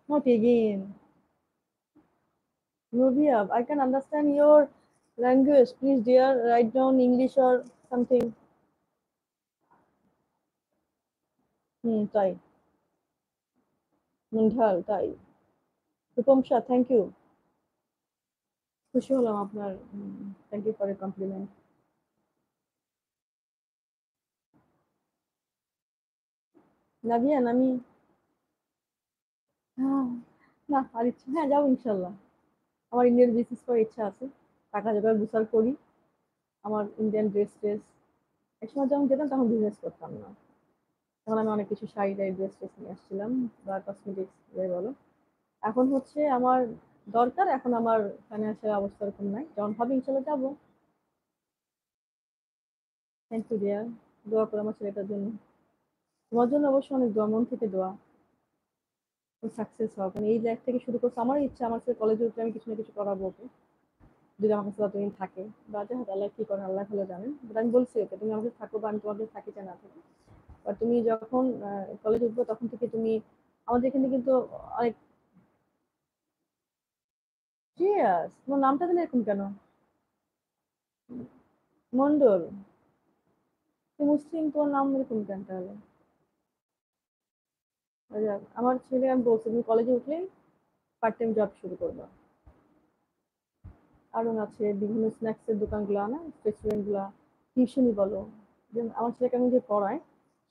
Not again. Nubia, I can understand your language. Please, dear, write down English or something. তাই। ঢাল, তাই। Rupam Shah, thank you. খুশি হলাম আপনার। Thank you for a compliment. নাভিয়ান, আমি না আর ইচ্ছা, হ্যাঁ যাবো ইনশাল্লাহ। আমার ইন্ডিয়ান বিজনেস করার ইচ্ছা আছে। টাকা জোগাড় গুছাল করি। আমার ইন্ডিয়ান ড্রেস ট্রেস, একসময় যখন যেতাম তখন বিজনেস করতাম না। তখন আমি অনেক কিছু শাড়ি টাড়ি ড্রেস ট্রেস নিয়ে আসছিলাম, বা কসমেটিক্স যাই বলো। এখন হচ্ছে আমার দরকার, এখন আমার ফাইন্যান্সিয়াল অবস্থা এরকম নাই, যখন ভাবি ইনশাল্লাহ যাবো। Thank you dear. দোয়া করো আমার ছেলেটার জন্য। তোমার জন্য অবশ্য অনেক দোয়া, মন থেকে দোয়া। ও সাকসেস হোক, মানে এই লাইফ থেকে শুরু করছে। আমার ইচ্ছা আমার ছেলে কলেজে উঠলে আমি কিছু না কিছু করাবো ওকে, যদি আমার কাছে ততদিন থাকে। বা যাই হোক, আল্লাহ কি করে আল্লাহ ভালো জানেন। বাট আমি বলছি ওকে, তুমি আমাকে থাকো বা আমি তোমাদের থাকি যে না থাকি, বা তুমি যখন কলেজ উঠবো তখন থেকে তুমি আমাদের এখানে কিন্তু অনেক। সিরিয়াস? তোমার নামটা দিলে এরকম কেন? মন্ডল? তুমি মুসলিম, তোমার নাম এরকম কেন তাহলে? যাক, আমার ছেলে আমি বলছি তুমি কলেজে উঠলেই পার্ট টাইম জব শুরু করবা। কারণ আছে বিভিন্ন স্ন্যাক্সের দোকানগুলো না, রেস্টুরেন্ট গুলা, টিউশনই বলো। যেমন আমার ছেলেকে আমি যে পড়াই,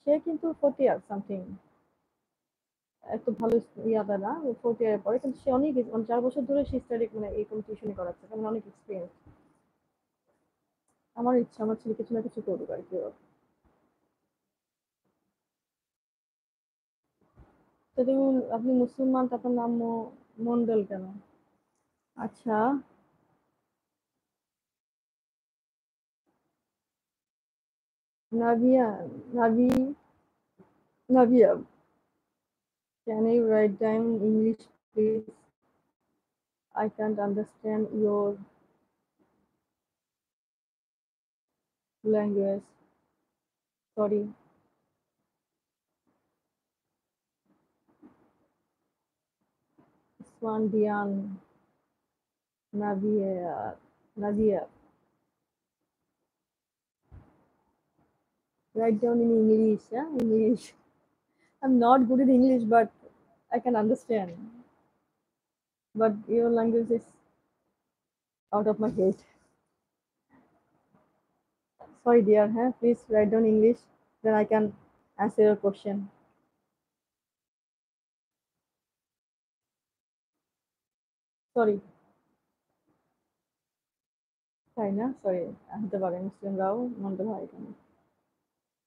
সে কিন্তু 4th ইয়ার সামথিং, এত ভালো ইয়াদা না, 4th ইয়ারে পড়ে, কিন্তু সে অনেক মানে 4 বছর ধরে সে স্টাডি মানে এরকম টিউশনই করাচ্ছে, মানে অনেক এক্সপিরিয়েন্স। আমার ইচ্ছা আমার ছেলে কিছু না কিছু করুক আর কি ও। তো তুমি, আপনি মুসলমান, তারপর নাম মন্ডল কেন? আচ্ছা। নাভিয়া, নাভি, নাভিয়া, can you write down English please? I can't understand your language. Sorry. Swan Dian, Navia, Navia. Write down in English, yeah? English. I'm not good in English, but I can understand. But your language is out of my head. Sorry, dear. Huh? Please write down English, then I can answer your question. Sorry. তাই না? Sorry. হতে পারে মুসলিমরাও মন্দ হয় এখানে।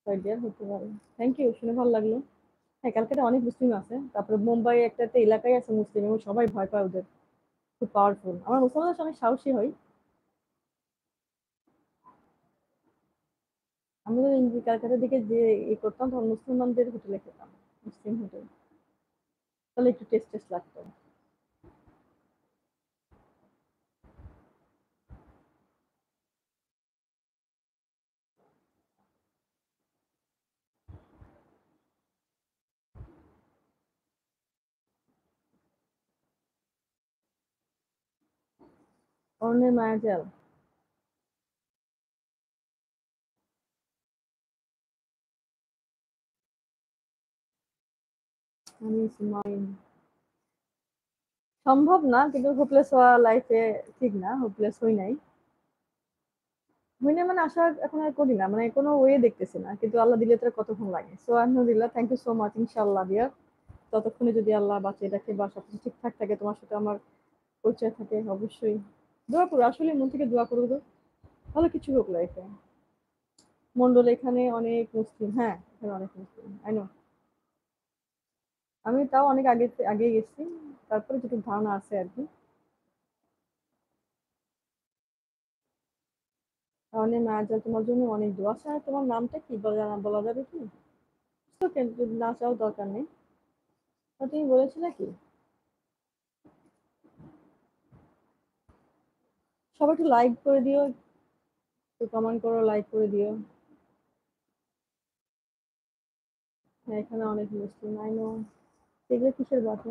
Sorry dear, হতে পারে। Thank you, শুনে ভালো লাগলো। হ্যাঁ, ক্যালকাটায় অনেক মুসলিম আছে। তারপরে মুম্বাই একটা এলাকায় আছে মুসলিম, এবং সবাই ভয় পায় ওদের। খুব পাওয়ারফুল। আমরা মুসলমানরা অনেক সাহসী হই। আমি তো ক্যালকাটার দিকে যে করতাম তখন মুসলমানদের হোটেলে খেতাম, মুসলিম হোটেল। তাহলে একটু টেস্ট টেস্ট লাগতো। অর্ণের মায়াজাল। আমি সুমাইন। সম্ভব না, কিন্তু হোপলেস হওয়া লাইফে ঠিক না, হোপলেস হই নাই। হই না মানে আশা এখন আর করি না, মানে কোনো ওয়ে দেখতেছি না, কিন্তু আল্লাহ দিলে তো কতক্ষণ লাগে। সো আলহামদুলিল্লাহ, থ্যাংক ইউ সো মাচ, ইনশাআল্লাহ ডিয়ার। ততক্ষণে যদি আল্লাহ বাঁচিয়ে রাখে বা সবকিছু ঠিকঠাক থাকে, তোমার সাথে আমার পরিচয় থাকে, অবশ্যই দোয়া করো, আসলে মন থেকে দোয়া করবো তো ভালো কিছু হোক লাইফে। মন্ডল এখানে অনেক মুসলিম, হ্যাঁ এখানে অনেক মুসলিম, আই নো। আমি তাও অনেক আগে আগে গেছি, তারপরে যেটুকু ধারণা আছে আর কি। অনেক না যা, তোমার জন্য অনেক দোয়া। আচ্ছা, তোমার নামটা কি বলা বলা যাবে কি? তো যদি না চাও দরকার নেই। তা তুমি বলেছিলে কি? সবাই একটু লাইক করে দিও, একটু কমেন্ট করো, লাইক করে দিও। হ্যাঁ, এখানে অনেক মুসলিম, আই নো। এগুলো কিসের বাসন?